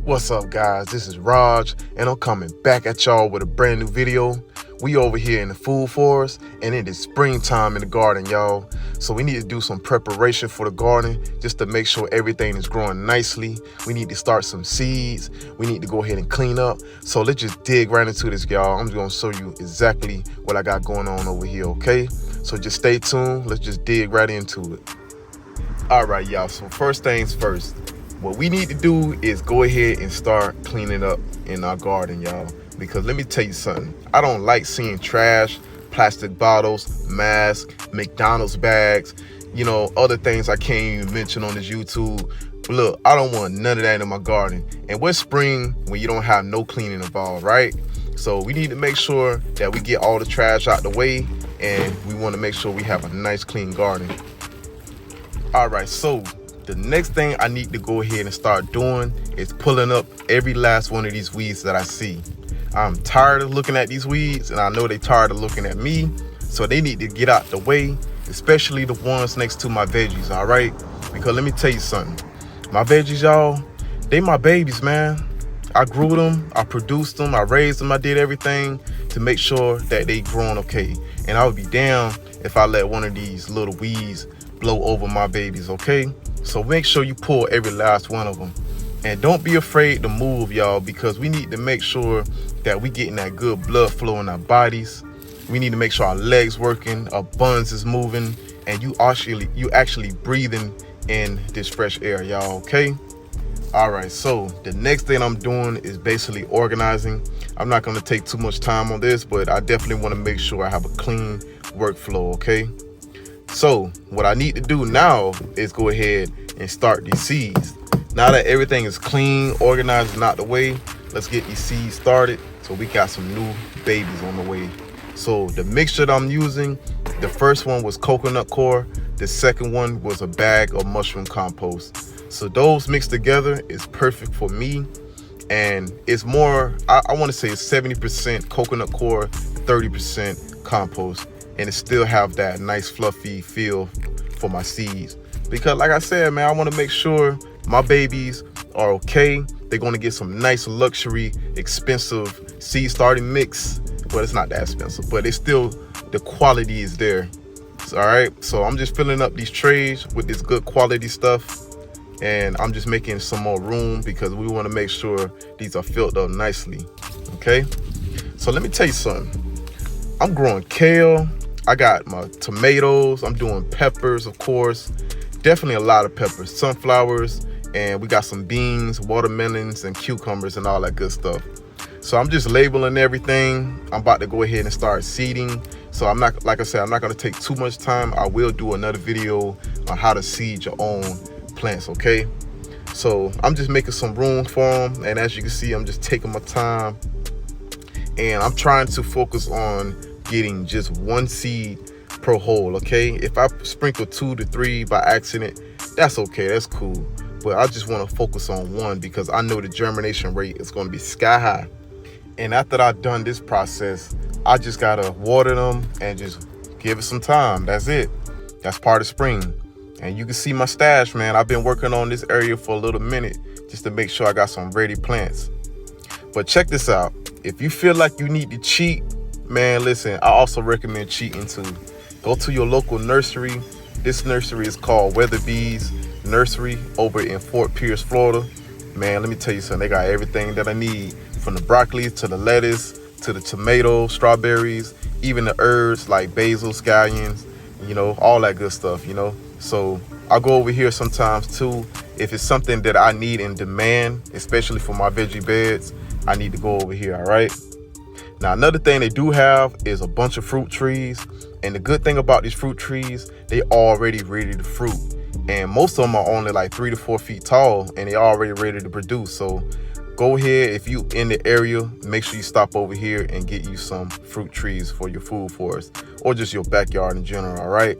What's up, guys? This is Raj, and I'm coming back at y'all with a brand new video. We over here in the food forest, and it is springtime in the garden, y'all. So we need to do some preparation for the garden just to make sure everything is growing nicely. We need to start some seeds. We need to go ahead and clean up. So let's just dig right into this, y'all. I'm just gonna show you exactly what I got going on over here, okay? So just stay tuned. Let's just dig right into it. All right, y'all. So first things first. What we need to do is go ahead and start cleaning up in our garden, y'all. Because let me tell you something. I don't like seeing trash, plastic bottles, masks, McDonald's bags, other things I can't even mention on this YouTube. But look, I don't want none of that in my garden. And what's spring when you don't have no cleaning involved, right? So we need to make sure that we get all the trash out the way, and we want to make sure we have a nice clean garden. All right, so the next thing I need to go ahead and start doing is pulling up every last one of these weeds that I see. I'm tired of looking at these weeds, and I know they're tired of looking at me, so they need to get out the way, especially the ones next to my veggies, all right? Because let me tell you something. My veggies, y'all, they my babies, man. I grew them, I produced them, I raised them, I did everything to make sure that they growing okay. And I would be down if I let one of these little weeds blow over my babies, okay? So make sure you pull every last one of them. And don't be afraid to move, y'all, because we need to make sure that we getting that good blood flow in our bodies. We need to make sure our legs working, our buns is moving, and you actually breathing in this fresh air, y'all, okay? All right, so the next thing I'm doing is basically organizing. I'm not gonna take too much time on this, but I definitely wanna make sure I have a clean workflow, okay? So what I need to do now is go ahead and start these seeds. Now that everything is clean, organized, and out the way, let's get these seeds started so we got some new babies on the way. So the mixture that I'm using, the first one was coconut coir, the second one was a bag of mushroom compost. So those mixed together is perfect for me, and it's more, I want to say it's 70% coconut coir, 30% compost, and it still have that nice fluffy feel for my seeds. Because like I said, man, I want to make sure my babies are okay. They're going to get some nice luxury expensive seed starting mix. Well, it's not that expensive, but it's still, the quality is there. All right, so I'm just filling up these trays with this good quality stuff, and I'm just making some more room because we want to make sure these are filled up nicely. Okay, so let me tell you something. I'm growing kale, I got my tomatoes, I'm doing peppers, of course, definitely a lot of peppers, sunflowers, and we got some beans, watermelons, and cucumbers, and all that good stuff. So I'm just labeling everything. I'm about to go ahead and start seeding. So I'm not, like I said, I'm not gonna take too much time. I will do another video on how to seed your own plants, okay? So I'm just making some room for them, and as you can see, I'm just taking my time, and I'm trying to focus on getting just one seed per hole, okay? If I sprinkle 2 to 3 by accident, that's okay, that's cool. But I just want to focus on one because I know the germination rate is going to be sky high. And after I've done this process, I just gotta water them and just give it some time. That's it. That's part of spring. And you can see my stash, man. I've been working on this area for a little minute just to make sure I got some ready plants. But check this out. If you feel like you need to cheat, man, listen, I also recommend cheating too. Go to your local nursery. This nursery is called Weatherby's Nursery over in Fort Pierce, Florida. Man, let me tell you something. They got everything that I need, from the broccoli to the lettuce to the tomatoes, strawberries, even the herbs like basil, scallions, all that good stuff, So I'll go over here sometimes too. If it's something that I need in demand, especially for my veggie beds, I need to go over here, all right? Now, another thing they do have is a bunch of fruit trees. And the good thing about these fruit trees, they already ready to fruit. And most of them are only like 3 to 4 feet tall, and they already ready to produce. So go ahead, if you in the area, make sure you stop over here and get you some fruit trees for your food forest or just your backyard in general, all right?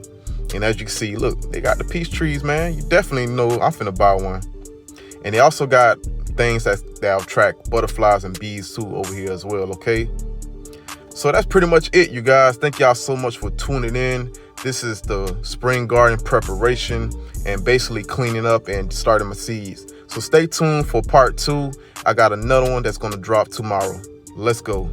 And as you can see, look, they got the peach trees, man. You definitely know I'm finna buy one. And they also got things that'll attract butterflies and bees too over here as well, okay? So that's pretty much it, you guys. Thank y'all so much for tuning in. This is the spring garden preparation and basically cleaning up and starting my seeds. So stay tuned for part 2. I got another one that's gonna drop tomorrow. Let's go.